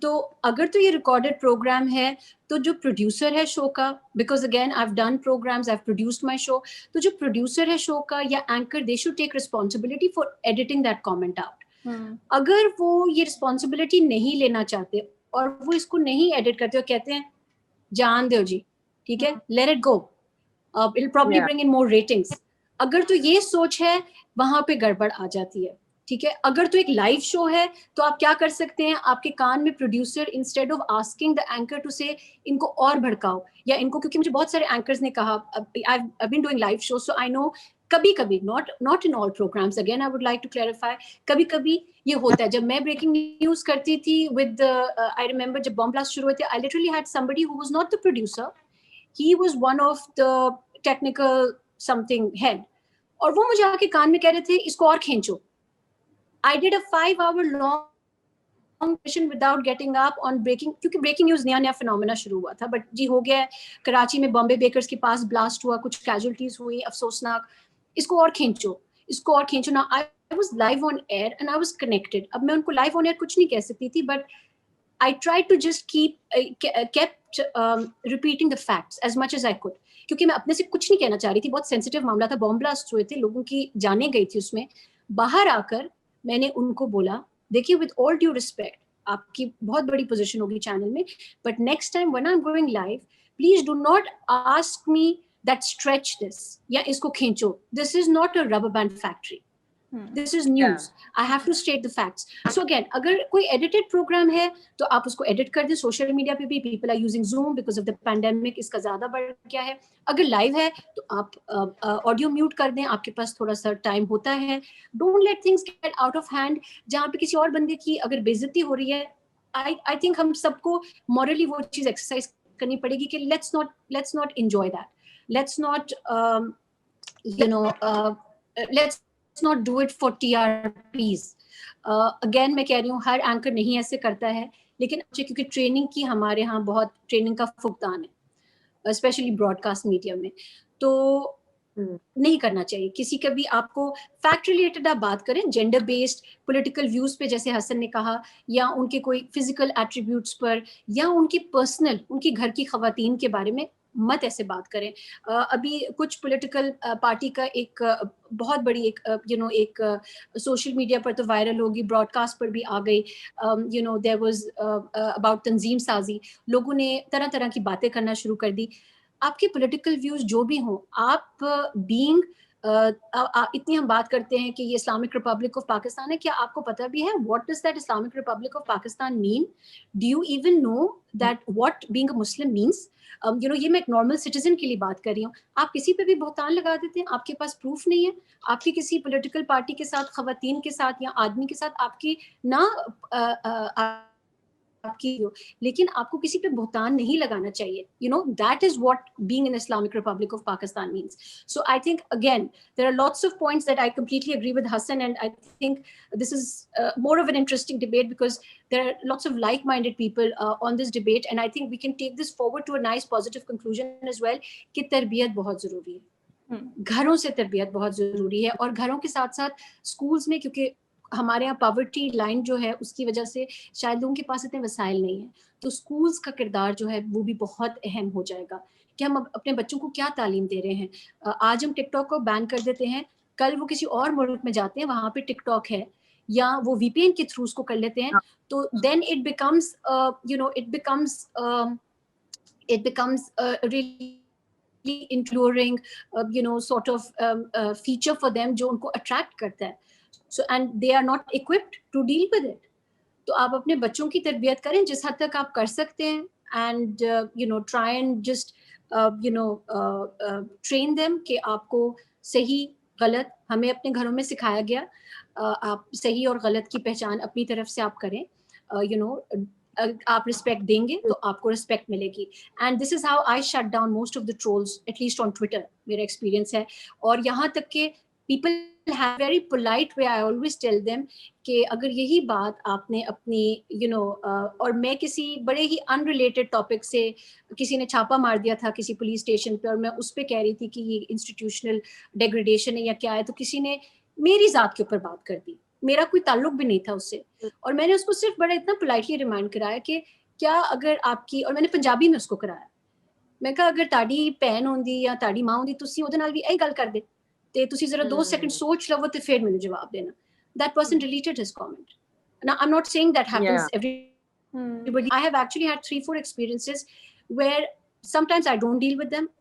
D: تو اگر تو یہ ریکارڈڈ پروگرام ہے, تو جو پروڈیوسر ہے شو کا, because again I have done programmes, I have produced my show, تو جو پروڈیوسر ہے شو کا یا anchor, they should take responsibility for editing that comment out. اگر وہ یہ رسپانسبلٹی نہیں لینا چاہتے اور وہ اس کو نہیں ایڈٹ کرتے اور کہتے ہیں جان دو جی ٹھیک ہے late it go it probably bring in more ratings, اگر تو یہ سوچ ہے وہاں پہ گڑبڑ آ جاتی ہے. ٹھیک ہے, اگر تو ایک لائیو شو ہے تو آپ کیا کر سکتے ہیں, آپ کے کان میں producer instead of asking the anchor to say ان کو اور بھڑکاؤ, یا ان کو, کیونکہ مجھے بہت سارے اینکرز نے کہا I've been doing live shows so I know کبھی کبھی not in all programs, again I would like to clarify, کبھی کبھی یہ ہوتا ہے. جب میں بریکنگ نیوز کرتی تھی with I remember جب بام بلاسٹ شروع ہوئے تھے, I literally had somebody who was not the producer, he was one of the technical something head, اور وہ مجھے آ کے کان میں کہہ رہے تھے اس کو اور کھینچو. I did a 5-hour long session without getting up on breaking, کیونکہ بریکنگ نیوز نیا فنومینا شروع ہوا تھا, بٹ جی ہو گیا ہے. کراچی میں بامبے بیکرز کے پاس بلاسٹ ہوا, کچھ کیجولٹیز ہوئی افسوسناک, اس کو اور کھینچو, اس کو اور کھینچو نا. I was live on air and I was connected. اب میں ان کو live on air کچھ نہیں کہہ سکتی تھی, but I tried to just kept repeating the facts as much as I could, کیونکہ میں اپنے سے کچھ نہیں کہنا چاہ رہی تھی. بہت سینسیٹیو معاملہ تھا, بام بلاسٹ ہوئے تھے, لوگوں کی جانیں گئی تھی اس میں. باہر آ کر میں نے ان کو بولا دیکھیے ود آل ڈیو ریسپیکٹ, آپ کی بہت بڑی پوزیشن ہوگی چینل میں, but next time when I'm going live please do not ask me that stretch this یا اس کو کھینچو. This is not a rubber band factory. This is news. I have to state the facts. So again, اگر کوئی edited program ہے تو آپ اس کو edit کر دیں. سوشل میڈیا پہ بھی people are using Zoom because of the pandemic, اس کا زیادہ بڑھ گیا ہے. اگر live ہے تو آپ audio mute کر دیں, آپ کے پاس تھوڑا سا ٹائم ہوتا ہے. Don't let things get out of hand. جہاں پہ کسی اور بندے کی اگر بے عزتی ہو رہی ہے, I think ہم سب کو morally وہ چیز exercise کرنی پڑے گی کہ let's not enjoy that. Let's not let's not do it for TRPs. Again میں کہہ رہی ہوں ہر اینکر نہیں ایسے کرتا ہے, لیکن کیونکہ ٹریننگ کی ہمارے ہاں بہت ٹریننگ کا فقدان ہے اسپیشلی براڈ کاسٹ میڈیا میں, تو نہیں کرنا چاہیے. کسی کا بھی آپ کو فیکٹ ریلیٹڈ آپ بات کریں, جینڈر بیسڈ پولیٹیکل ویوز پہ جیسے حسن نے کہا, یا ان کے کوئی فزیکل ایٹریبیوٹس پر, یا ان کی پرسنل ان کی گھر کی خواتین کے بارے میں مت ایسے بات کریں. ابھی کچھ پولیٹیکل پارٹی کا ایک بہت بڑی ایک سوشل میڈیا پر تو وائرل ہوگی, براڈ کاسٹ پر بھی آ گئی, there was about تنظیم سازی. لوگوں نے طرح طرح کی باتیں کرنا شروع کر دی. آپ کے پولیٹیکل ویوز جو بھی ہوں, آپ بینگ اتنی ہم بات کرتے ہیں کہ یہ اسلامک ریپبلک آف پاکستان ہے, کیا آپ کو پتہ بھی ہے what does that Islamic Republic of Pakistan mean? Do you even know that what being a Muslim means? یہ میں ایک نارمل سٹیزن کے لیے بات کر رہی ہوں. آپ کسی پہ بھی بہتان لگا دیتے ہیں, آپ کے پاس پروف نہیں ہے, آپ کی کسی پولیٹیکل پارٹی کے ساتھ, خواتین کے ساتھ یا آدمی کے ساتھ آپ کی نہ آپ کی ہو, لیکن آپ کو کسی پہ بہتان نہیں لگانا چاہیے. That is what being an Islamic Republic of Pakistan means. So I think again there are lots of points that I completely agree with Hassan, and I think this is more of an interesting debate because there are lots of like-minded people on this debate, and I think we can take this forward to a nice positive conclusion as well کہ تربیت بہت ضروری ہے, گھروں سے تربیت بہت ضروری ہے, اور گھروں کے ساتھ ساتھ اسکولس میں, کیونکہ ہمارے یہاں پاورٹی لائن جو ہے اس کی وجہ سے شاید لوگوں کے پاس اتنے وسائل نہیں ہیں, تو اسکولس کا کردار جو ہے وہ بھی بہت اہم ہو جائے گا کہ ہم اپنے بچوں کو کیا تعلیم دے رہے ہیں. آج ہم ٹک ٹاک کو بین کر دیتے ہیں, کل وہ کسی اور ملک میں جاتے ہیں, وہاں پہ ٹک ٹاک ہے, یا وہ وی پی این کے تھرو اس کو کر لیتے ہیں, تو then it becomes really enduring sort of feature for them جو ان کو attract کرتا ہے. So and they are not equipped to deal with it. تو آپ اپنے بچوں کی تربیت کریں جس حد تک آپ کر سکتے ہیں, and try and just train them کہ آپ کو صحیح غلط ہمیں اپنے گھروں میں سکھایا گیا, آپ صحیح اور غلط کی پہچان اپنی طرف سے آپ کریں. آپ رسپیکٹ دیں گے تو آپ کو رسپیکٹ ملے گی. And this is how I shut down most of the trolls, at least on Twitter, میرا ایکسپیرینس ہے. اور یہاں تک کہ people have very polite way, I always tell them کہ اگر یہی بات آپ نے اپنی اور میں کسی بڑے ہی unrelated topic سے, کسی نے چھاپا مار دیا تھا کسی پولیس اسٹیشن پہ, اور میں اس پہ کہہ رہی تھی کہ یہ انسٹیٹیوشنل ڈیگریڈیشن ہے یا کیا ہے, تو کسی نے میری ذات کے اوپر بات کر دی, میرا کوئی تعلق بھی نہیں تھا اس سے, اور میں نے اس کو صرف بڑا اتنا پولائٹلی ریمائنڈ کرایا کہ کیا اگر آپ کی, اور میں نے پنجابی میں اس کو کرایا, میں کہا اگر تاڑی بھن ہوندی یا تاڑی ماں ہوندی تسی ਉਹਦੇ ਨਾਲ ਵੀ ਇਹੀ ਗੱਲ ਕਰਦੇ ਤੇ ਤੁਸੀਂ ਜ਼ਰਾ 2 ਸੈਕਿੰਡ ਸੋਚ ਲਵੋ ਤੇ ਫਿਰ ਮੈਨੂੰ ਜਵਾਬ ਦੇਣਾ. that person deleted his comment. Now, I'm not saying that happens everybody. I have actually had 3-4 experiences where sometimes I don't deal with them.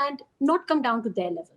D: and not come down to their level.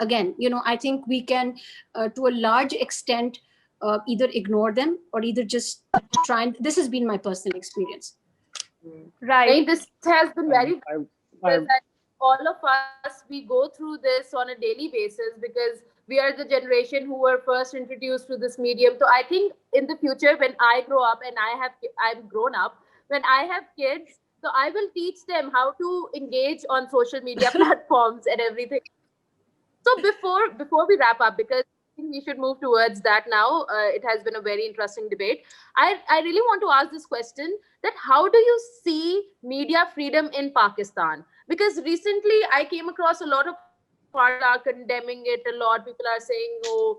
D: again, you know, I think we can to a large extent either ignore them or either just try and, this has been my personal experience.
B: Right.
A: This has been very that all of us, we go through this on a daily basis because we are the generation who were first introduced to this medium. So I think in the future when I grow up and I'm grown up, when I have kids, so I will teach them how to engage on social media platforms and everything. So before we wrap up, because I think we should move towards that now, it has been a very interesting debate. I really want to ask this question, that how do you see media freedom in Pakistan? Because recently I came across a lot of articles are condemning it a lot. People are saying, oh,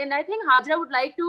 A: And I think Hajra would like to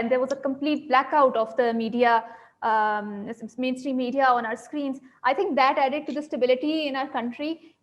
B: and there was a complete blackout of the media, mainstream media on our screens. I think that added to the stability in our country,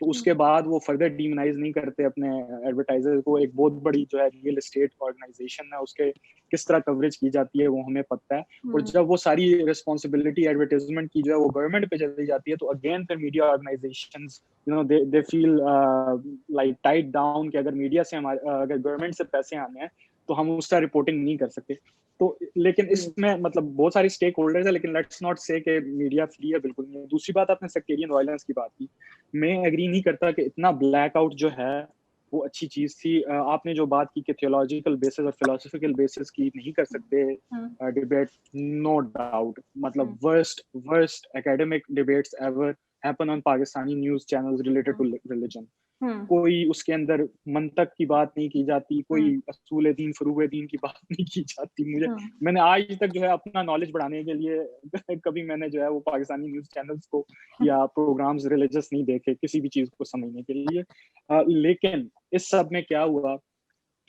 C: تو اس کے بعد وہ فردر ڈیمونائز نہیں کرتے اپنے ایڈورٹائزر کو. ایک بہت بڑی جو ہے ریئل اسٹیٹ آرگنائزیشن ہے, اس کے کس طرح کوریج کی جاتی ہے وہ ہمیں پتہ ہے. اور جب وہ ساری ریسپانسبلٹی ایڈورٹائزمنٹ کی جو ہے وہ گورنمنٹ پہ چلی جاتی ہے, تو اگین پھر media organisations they feel like tied down کہ اگر میڈیا سے اگر گورنمنٹ سے پیسے آنے ہیں تو ہم اس کا رپورٹنگ نہیں کر سکتے. تو لیکن اس میں مطلب بہت ساری اسٹیک ہولڈرز ہیں, لیکن لیٹس ناٹ سے کہ میڈیا فری ہے, بالکل نہیں. دوسری بات آپ نے سیکٹیرین وائلنس کی بات کی, میں ایگری نہیں کرتا کہ اتنا بلیک آؤٹ جو ہے وہ اچھی چیز تھی. آپ نے جو بات کی کہ تھیولوجیکل بیسس اور فلاسفیکل بیسس کی نہیں کر سکتے ڈیبیٹ, نو ڈاؤٹ. مطلب worst academic debates ever happen on Pakistani news channels related to religion. کوئی اس کے اندر منطق کی بات نہیں کی جاتی, کوئی اصول دین فروع دین کی بات نہیں کی جاتی. میں نے آج تک جو ہے اپنا نالج بڑھانے کے لیے کبھی میں نے جو ہے وہ پاکستانی نیوز چینلز کو یا پروگرامز ریلیجس نہیں دیکھے کسی بھی چیز کو سمجھنے کے لیے. لیکن اس سب میں کیا ہوا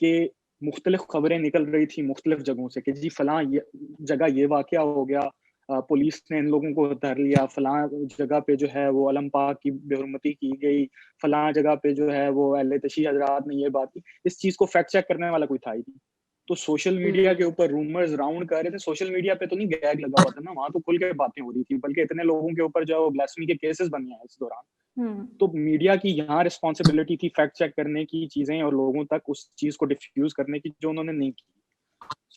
C: کہ مختلف خبریں نکل رہی تھی مختلف جگہوں سے کہ جی فلاں جگہ یہ واقعہ ہو گیا, پولیس نے ان لوگوں کو دھر لیا, فلاں جگہ پہ جو ہے وہ علم پاک کی بے حرمتی کی گئی, فلاں جگہ پہ جو ہے وہ اہل تشیع حضرات نے یہ بات کی. اس چیز کو فیکٹ چیک کرنے والا کوئی تھا ہی نہیں. تو سوشل میڈیا کے اوپر رومرز راؤنڈ کر رہے تھے. سوشل میڈیا پہ تو نہیں گیگ لگا ہوا تھا نا, وہاں تو کھل کے باتیں ہو رہی تھی, بلکہ اتنے لوگوں کے اوپر جو ہے وہ بلاسفمی کے کیسز بنے ہیں اس دوران. تو میڈیا کی یہاں رسپانسبلٹی تھی فیکٹ چیک کرنے کی چیزیں اور لوگوں تک اس چیز کو ڈیفیوز کرنے کی, جو انہوں نے نہیں کی.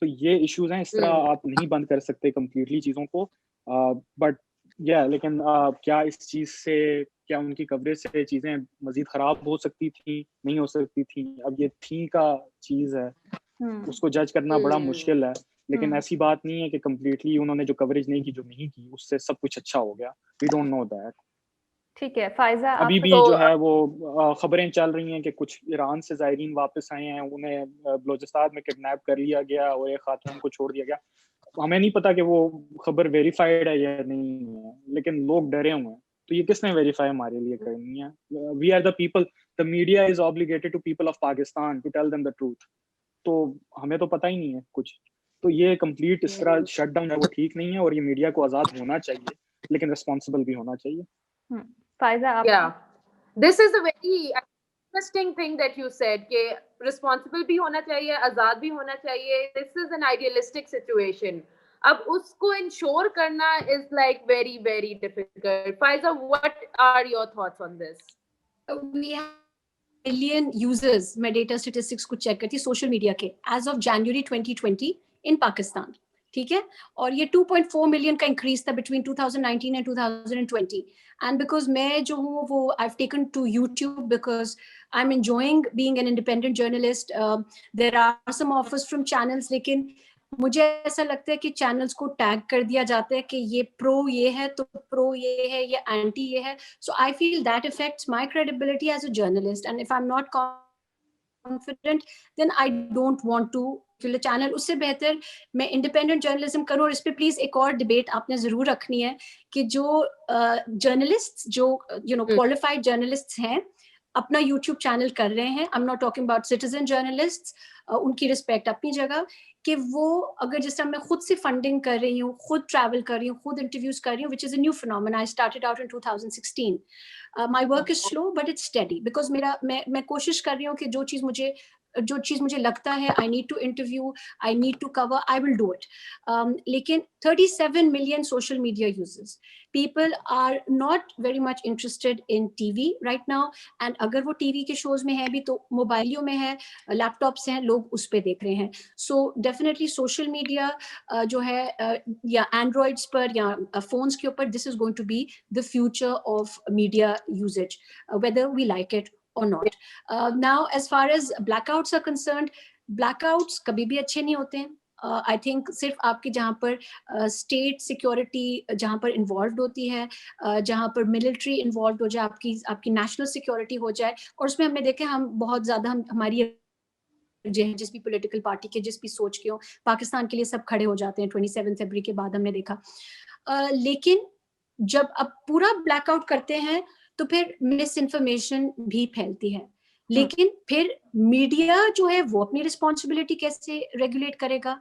C: تو یہ ایشوز ہیں, اس طرح آپ نہیں بند کر سکتے کمپلیٹلی چیزوں کو. بٹ لیکن کیا اس چیز سے, کیا ان کی کوریج سے چیزیں مزید خراب ہو سکتی تھیں؟ نہیں ہو سکتی تھیں. اب یہ تھی کا چیز ہے, اس کو جج کرنا بڑا مشکل ہے, لیکن ایسی بات نہیں ہے کہ کمپلیٹلی انہوں نے جو کوریج نہیں کی, جو نہیں کی, اس سے سب کچھ اچھا ہو گیا. We don't know that.
B: ٹھیک ہے فائزہ,
C: ابھی بھی جو ہے وہ خبریں چل رہی ہیں کہ کچھ ایران سے زائرین واپس آئے ہیں, انہیں بلوچستان میں کڈنیپ کر لیا گیا اور ایک خاتون کو چھوڑ دیا گیا. ہمیں نہیں پتا کہ وہ خبر ویریفائڈ ہے یا نہیں ہے, لیکن لوگ ڈرے ہوئے ہیں. تو یہ کس نے ویریفائی ہمارے لیے کرنی ہے؟ We are the people, the media is obliged to people of Pakistan to tell them the truth. تو ہمیں تو پتہ ہی نہیں ہے کچھ. تو یہ کمپلیٹ اس طرح شٹ ڈاؤن ہے وہ ٹھیک نہیں ہے, اور یہ میڈیا کو آزاد ہونا چاہیے لیکن ریسپانسبل بھی ہونا چاہیے.
B: Faiza,
A: this is a very interesting thing that you said کہ responsible بھی ہونا چاہیے, آزاد بھی ہونا چاہیے. This is an idealistic situation. اب اس کو انشور کرنا is like very very difficult. Faiza, what are your thoughts on this?
D: We have million users. میں ڈیٹا اسٹیٹسٹکس کو چیک کرتی سوشل میڈیا کے ایز آف جنوری 2020 ان پاکستان, ٹھیک ہے, اور یہ 2.4 ملین کا انکریز تھا بٹوین 2019 اینڈ 2020. اینڈ بیکاز میں جو ہوں وہ I have taken to YouTube because I am enjoying being an independent journalist. There are some offers from channels, لیکن مجھے ایسا لگتا ہے کہ چینلس کو ٹیگ کر دیا جاتا ہے کہ یہ پرو یہ ہے تو پرو یہ ہے, یہ اینٹی یہ ہے. So I feel that affects my credibility as a journalist, and if I am not confident then I don't want to fill a channel. اس سے بہتر میں انڈیپینڈنٹ جرنلزم کروں. اور اس پہ پلیز ایک اور ڈبیٹ آپ نے ضرور رکھنی ہے کہ جو جرنلسٹ جو qualified جرنلسٹ ہیں اپنا یوٹیوب چینل کر رہے ہیں, I'm not talking about citizen journalists, ان کی رسپیکٹ اپنی جگہ, کہ وہ اگر جس طرح میں خود سے فنڈنگ کر رہی ہوں, خود ٹریول کر رہی ہوں, خود انٹرویوز کر رہی ہوں, which is a new phenomenon. I started out in 2016. My work is slow but it's steady because میں کوشش کر رہی ہوں کہ جو چیز مجھے لگتا ہے I need to interview, I need to cover, I will do it. لیکن 37 million social media users, people are not very much interested in TV right now. And اگر وہ ٹی وی کے شوز میں ہے بھی تو موبائلیوں میں ہے, لیپ ٹاپس ہیں, لوگ اس پہ دیکھ رہے ہیں. سو ڈیفینیٹلی سوشل میڈیا جو ہے یا اینڈرائڈس پر یا فونس کے اوپر, this is going to be the future of media usage whether we like it or not. Now as far as blackouts are concerned, blackouts کبھی بھی اچھے نہیں ہوتے ہیں. آئی تھنک صرف آپ کی جہاں پر اسٹیٹ سیکورٹی جہاں پر انوالوڈ ہوتی ہے, جہاں پر ملٹری انوالوڈ ہو جائے, آپ کی نیشنل سیکورٹی ہو جائے, اور اس میں ہم نے دیکھا ہم بہت زیادہ ہماری جس بھی پولیٹیکل پارٹی کے جس بھی سوچ کے ہوں, پاکستان کے لیے سب کھڑے ہو جاتے ہیں 27 فروری کے بعد ہم نے دیکھا. لیکن جب اب پورا بلیک آؤٹ کرتے ہیں تو پھر مس انفارمیشن بھی پھیلتی ہے. لیکن پھر میڈیا جو ہے وہ اپنی رسپانسبلٹی کیسے ریگولیٹ کرے گا؟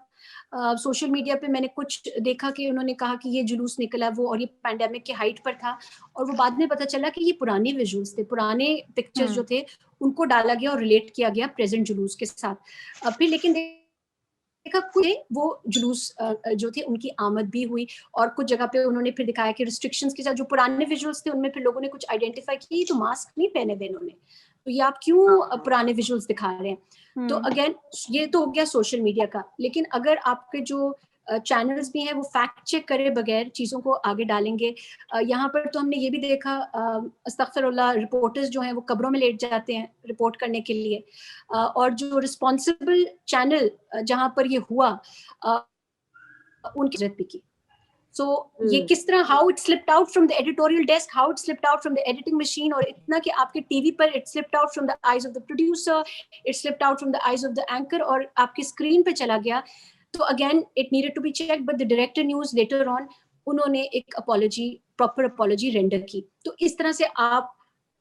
D: سوشل میڈیا پہ میں نے کچھ دیکھا کہ انہوں نے کہا کہ یہ جلوس نکلا وہ اور یہ پینڈیمک کے ہائٹ پر تھا, اور وہ بعد میں پتہ چلا کہ یہ پرانے ویژولس تھے, پرانے پکچرز جو تھے ان کو ڈالا گیا اور ریلیٹ کیا گیا پریزنٹ جلوس کے ساتھ. پھر لیکن دیکھا وہ جلوس جو تھے ان کی آمد بھی ہوئی, اور کچھ جگہ پہ انہوں نے پھر دکھایا کہ ریسٹرکشنز کے ساتھ جو پرانے ویژولس تھے ان میں پھر لوگوں نے کچھ آئیڈینٹیفائی کی تو ماسک نہیں پہنے ہوئے انہوں نے, تو یہ آپ کیوں پرانے ویژولس دکھا رہے ہیں. تو اگین یہ تو ہو گیا سوشل میڈیا کا, لیکن اگر آپ کے جو چینلز بھی ہیں وہ فیکٹ چیک کرے بغیر چیزوں کو آگے ڈالیں گے. یہاں پر تو ہم نے یہ بھی دیکھا, استغفر اللہ, رپورٹرز جو ہیں وہ قبروں میں لیٹ جاتے ہیں رپورٹ کرنے کے لیے, اور جو رسپانسبل چینل جہاں پر یہ ہوا ان کی عزت بھی کی. سو یہ کس طرح, how it slipped out from the editorial desk, how it slipped out from the editing machine, اور اتنا کہ آپ کے ٹی وی پر it slipped out from the eyes of the producer, it slipped out from the eyes of the anchor, اور آپ کی اسکرین پہ چلا گیا. تو again it needed to be check, but the director news later on انہوں نے ایک اپالوجی, پراپر اپالوجی رینڈر کی. تو اس طرح سے آپ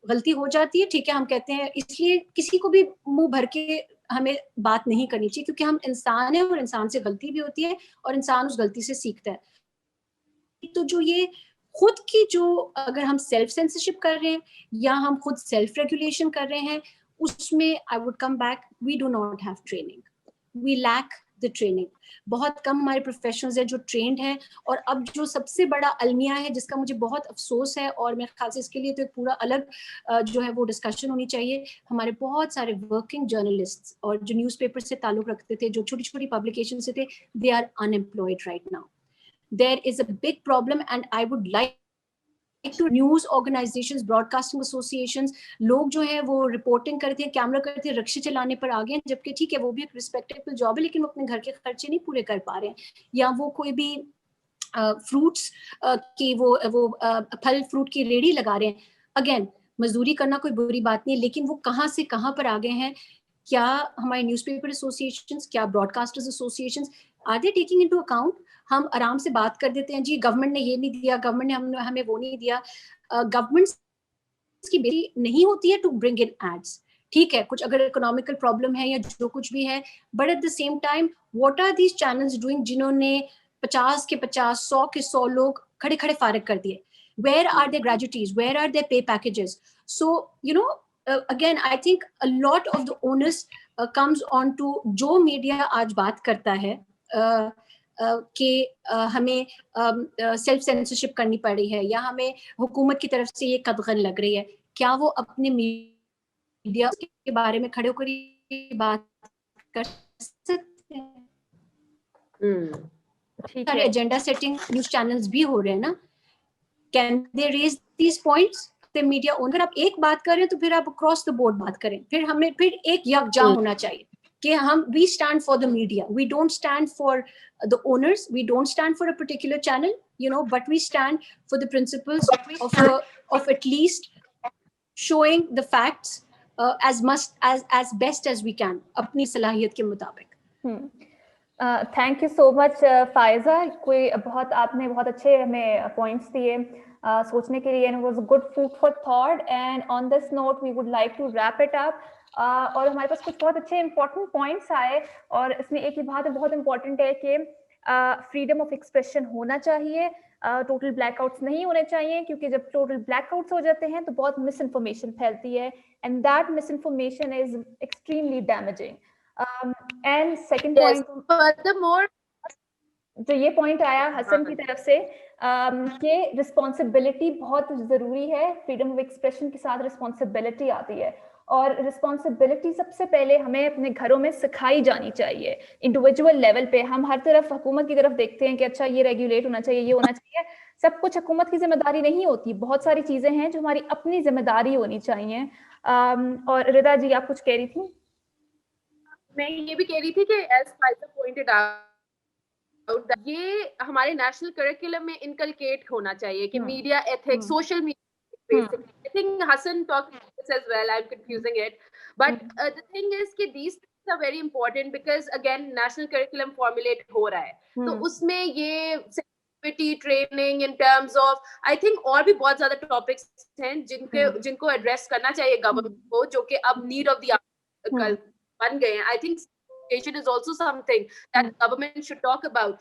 D: غلطی ہو جاتی ہے, ٹھیک ہے, ہم کہتے ہیں, اس لیے کسی کو بھی منہ بھر کے ہمیں بات نہیں کرنی چاہیے, کیونکہ ہم انسان ہیں اور انسان سے غلطی بھی ہوتی ہے اور انسان اس غلطی سے سیکھتا ہے. تو جو یہ خود کی جو اگر ہم سیلف سینسرشپ کر رہے ہیں یا ہم خود سیلف ریگولیشن کر رہے ہیں, اس میں I would come back, we do not have training, we lack the training. بہت کم ہمارے پروفیشنلز ہیں جو ٹرینڈ ہیں. اور اب جو سب سے بڑا المیہ ہے جس کا مجھے بہت افسوس ہے, اور میرے خیال سے اس کے لیے تو ایک پورا الگ جو ہے وہ ڈسکشن ہونی چاہیے, ہمارے بہت سارے ورکنگ جرنلسٹ اور جو نیوز پیپر سے تعلق رکھتے تھے, جو چھوٹی چھوٹی پبلیکیشن سے تھے, they are unemployed right now. There is a big problem, and I would like to news organizations, broadcasting associations, لوگ جو ہیں وہ رپورٹنگ کرتے ہیں, کیمرہ کرتے ہیں, رکشے چلانے پر آ گئے ہیں, جبکہ ٹھیک ہے وہ بھی ایک ریسپیکٹیبل جاب ہے, لیکن وہ اپنے گھر کے خرچے نہیں پورے کر پا رہے ہیں. یا وہ کوئی بھی فروٹس کی وہ پھل فروٹ کی ریڑھی لگا رہے ہیں. اگین مزدوری کرنا کوئی بری بات نہیں ہے, لیکن وہ کہاں سے کہاں پر آ گئے ہیں. کیا ہمارے نیوز پیپر ایسوسیشنز, کیا broadcasters associations, are they taking into account. ہم آرام سے بات کر دیتے ہیں, جی گورنمنٹ نے یہ نہیں دیا, گورنمنٹ نے ہمیں وہ نہیں دیا. گورنمنٹ کی بیٹی نہیں ہوتی ہے ٹو برنگ ان ایڈس, ٹھیک ہے, کچھ اگر اکنامیکل پرابلم ہے یا جو کچھ بھی ہے, but at the same time what are these channels doing جنہوں نے 50 کے 50, 100 کے 100 لوگ کھڑے کھڑے فارغ کر دیے. Where are they gratuities, where are they pay packages. So you know again I think a lot of the onus comes on to جو میڈیا آج بات کرتا ہے کہ ہمیں سیلف سینسرشپ کرنی پڑی ہے یا ہمیں حکومت کی طرف سے یہ قدغن لگ رہی ہے, کیا وہ اپنے میڈیا کے بارے میں کھڑے ہو کر بات کر سکتے ہیں؟ سارے ایجنڈا سیٹنگ نیوز چینلز بھی ہو رہے ہیں نا, can they raise these points. Media اگر آپ ایک بات کریں تو پھر آپ اکراس دا بورڈ بات کریں, پھر ہمیں پھر ایک یکجا ہونا چاہیے کہ ہم we stand for the media, we don't stand for the owners, we don't stand for a particular channel, you know, but we stand for the principles of at least showing the facts as much as best as we can اپنی صلاحیت کے مطابق.
B: تھینک یو سو مچ فائزہ, کوئی بہت آپ نے بہت اچھے ہمیں پوائنٹس دیے سوچنے کے لیے, and it was a good food for thought, and on this note we would like to wrap it up. اور ہمارے پاس کچھ بہت اچھے امپورٹنٹ پوائنٹس آئے, اور اس میں ایک ہی بات بہت امپورٹنٹ ہے کہ فریڈم آف ایکسپریشن ہونا چاہیے, ٹوٹل بلیک آؤٹس نہیں ہونے چاہیے, کیونکہ جب ٹوٹل بلیک آؤٹس ہو جاتے ہیں تو بہت مس انفارمیشن پھیلتی ہے, and that miss information is extremely damaging. And second point جو یہ پوائنٹ آیا حسن کی طرف سے کہ رسپانسبلٹی بہت ضروری ہے, فریڈم آف ایکسپریشن کے ساتھ رسپانسبلٹی آتی ہے, اور رسپانسبلٹی سب سے پہلے ہمیں اپنے گھروں میں سکھائی جانی چاہیے. انڈیویجول لیول پہ ہم ہر طرف حکومت کی طرف دیکھتے ہیں کہ اچھا یہ ریگولیٹ ہونا چاہیے, یہ ہونا چاہیے, سب کچھ حکومت کی ذمہ داری نہیں ہوتی, بہت ساری چیزیں ہیں جو ہماری اپنی ذمہ داری ہونی چاہیے. اور رضا جی آپ کچھ کہہ رہی تھی؟
A: میں یہ بھی کہہ رہی تھی کہ ایز فائزہ پوائنٹڈ آؤٹ یہ ہمارے نیشنل کریکولم میں انکلکیٹ ہونا چاہیے کہ media ethics, social media. I think Hassan talked about this as well. I'm confusing it, but the thing is کہ these things are very important because again national curriculum formulate ہو رہا ہے, تو اس میں یہ sensitivity training in terms of I think اور بھی بہت زیادہ topics ہیں جن کو address کرنا چاہیے گورنمنٹ کو, جو کہ اب need of the hour بن گئے ہیں. I think education is also something that government should talk about.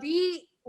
A: we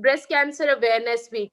A: breast cancer awareness week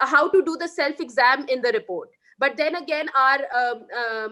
A: how to do the self exam in the report. But then again,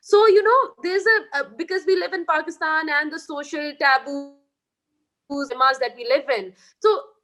A: So you know, there's because we live in Pakistan and the social taboos that we live in. So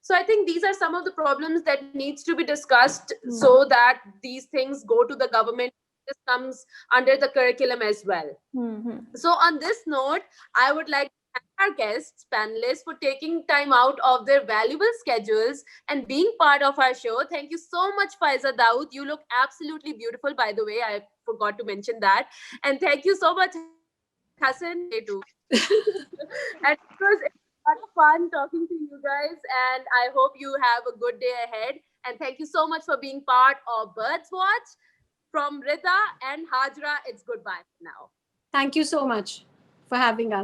A: So I think these are some of the problems that needs to be discussed so that these things go to the government. This comes under the curriculum as well. So on this note, I would like to thank our guests, panelists, for taking time out of their valuable schedules and being part of our show. Thank you so much, Faiza Dawood. You look absolutely beautiful, by the way. I forgot to mention that. And thank you so much, Hassan. Too. And it was a lot of fun talking to you guys, and I hope you have a good day ahead. And thank you so much for being part of Birds Watch. From Rida and Hajra, it's goodbye now.
D: Thank you so much for having us.